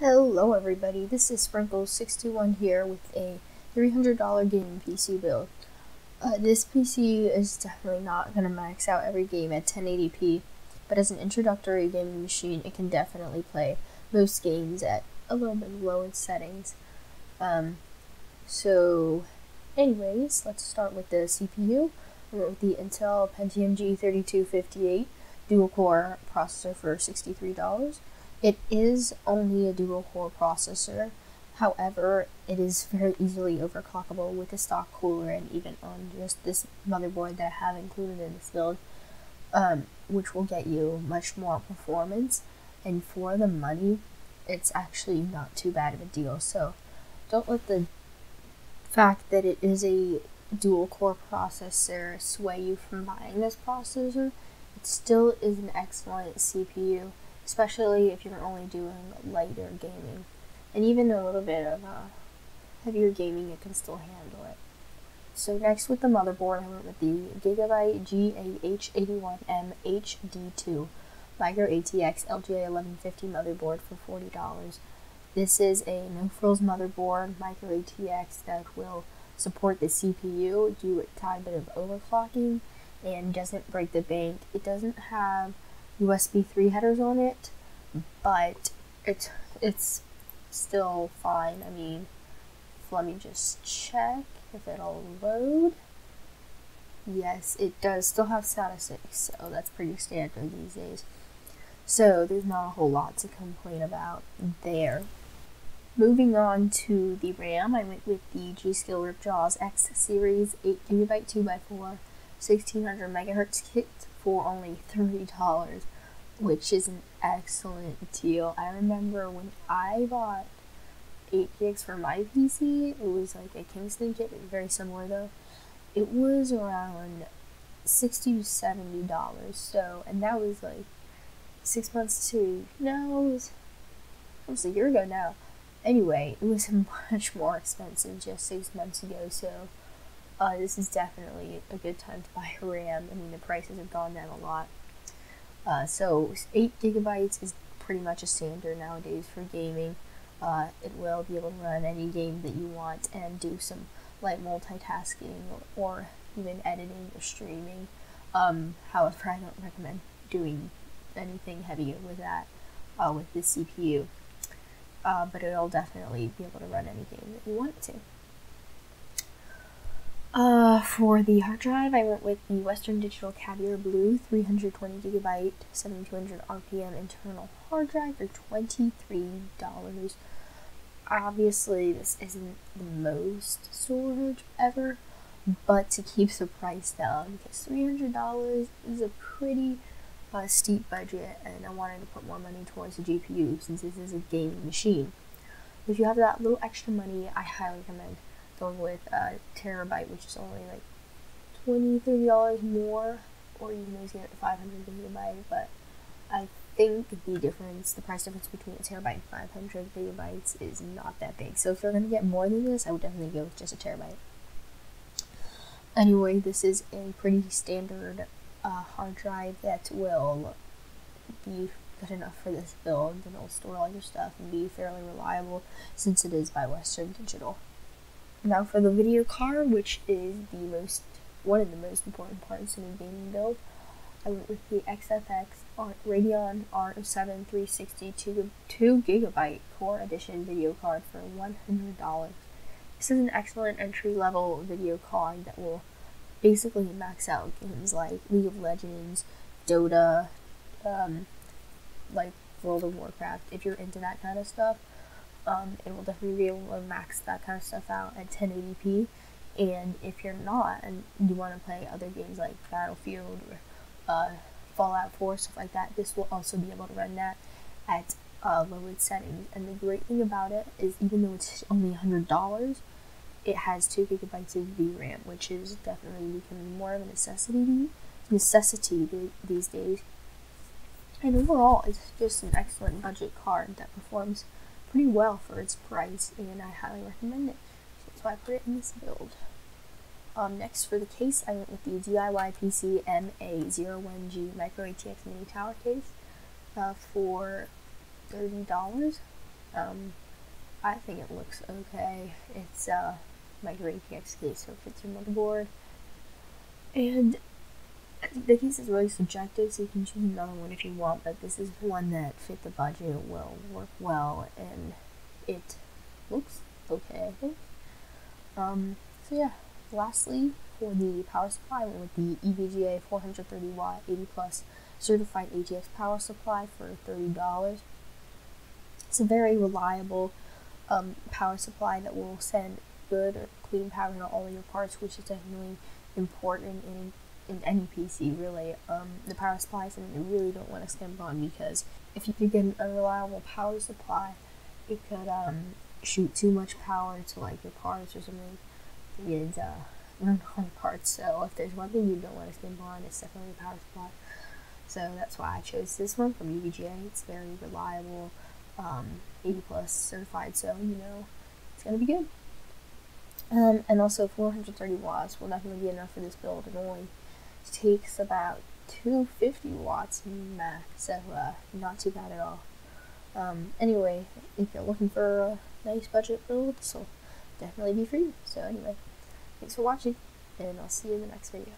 Hello everybody, this is Sprinkles621 here with a $300 gaming PC build. This PC is definitely not going to max out every game at 1080p, but as an introductory gaming machine, it can definitely play most games at a little bit lower settings. Anyways, let's start with the CPU. We're with the Intel Pentium G3258 dual-core processor for $63. It is only a dual-core processor, however, it is very easily overclockable with the stock cooler and even on just this motherboard that I have included in this build, which will get you much more performance, and for the money, it's actually not too bad of a deal. So don't let the fact that it is a dual-core processor sway you from buying this processor. It still is an excellent CPU, especially if you're only doing lighter gaming. And even a little bit of heavier gaming, it can still handle it. So next with the motherboard, I went with the Gigabyte GAH81M HD2 Micro ATX LGA 1150 motherboard for $40. This is a no-frills motherboard, Micro ATX, that will support the CPU, do a tiny bit of overclocking, and doesn't break the bank. It doesn't have USB 3 headers on it, but it's still fine. I mean, let me just check if it'll load. Yes, it does still have SATA 6, so that's pretty standard these days. So there's not a whole lot to complain about there. Moving on to the RAM, I went with the G.Skill Ripjaws X Series 8GB 2x4 1600 MHz kit for only $30, which is an excellent deal. I remember when I bought 8 gigs for my PC, it was like a Kingston kit, very similar though. It was around $60 to $70. So, and that was like 6 months to, no, it was almost a year ago now. Anyway, it was much more expensive just 6 months ago, so this is definitely a good time to buy a RAM. I mean, the prices have gone down a lot. So 8 gigabytes is pretty much a standard nowadays for gaming. It will be able to run any game that you want and do some light multitasking or even editing or streaming. However, I don't recommend doing anything heavier with that with the CPU. But it'll definitely be able to run any game that you want it to. For the hard drive, I went with the Western Digital Caviar Blue 320GB 7200 RPM internal hard drive for $23. Obviously, this isn't the most storage ever, but to keep the price down, because $300 is a pretty steep budget, and I wanted to put more money towards the GPU since this is a gaming machine. If you have that little extra money, I highly recommend going with a Terabyte, which is only like $20-$30 more, or you can always get 500 gigabyte. But I think the price difference between a Terabyte and 500 gigabytes is not that big. So if you're going to get more than this, I would definitely go with just a Terabyte. Anyway, this is a pretty standard hard drive that will be good enough for this build, and it'll store all your stuff and be fairly reliable since it is by Western Digital. Now for the video card, which is one of the most important parts in a gaming build, I went with the XFX Radeon R7 360 2GB Core Edition video card for $100. This is an excellent entry-level video card that will basically max out games like League of Legends, Dota, like World of Warcraft. If you're into that kind of stuff, it will definitely be able to max that kind of stuff out at 1080p. And if you're not, and you want to play other games like Battlefield or Fallout 4, stuff like that, this will also be able to run that at lowered settings. And the great thing about it is, even though it's only $100, it has 2 gigabytes of VRAM, which is definitely becoming more of a necessity these days. And overall, it's just an excellent budget card that performs pretty well for its price, and I highly recommend it. So that's why I put it in this build. Next for the case, I went with the DIY PC MA01G Micro ATX Mini Tower case for $30. I think it looks okay. It's micro ATX case, so it fits your motherboard. And the case is really subjective, so you can choose another one if you want, but this is one that fit the budget, will work well, and it looks okay, I think. So yeah, lastly, for the power supply, I went with the EVGA 430 watt 80 plus certified ATX power supply for $30. It's a very reliable power supply that will send good or clean power to all of your parts, which is definitely important in any PC, really. The power supply is something you really don't want to skimp on, because if you could get an unreliable power supply, it could shoot too much power to like your parts or something, and ruin all your parts. So if there's one thing you don't want to skimp on, it's definitely the power supply. So that's why I chose this one from EVGA. It's very reliable, 80 plus certified, so you know it's gonna be good. And also 430 watts will definitely be enough for this build. It only takes about 250 watts max, so not too bad at all. Anyway, if you're looking for a nice budget build, this will definitely be for you. So anyway, thanks for watching, and I'll see you in the next video.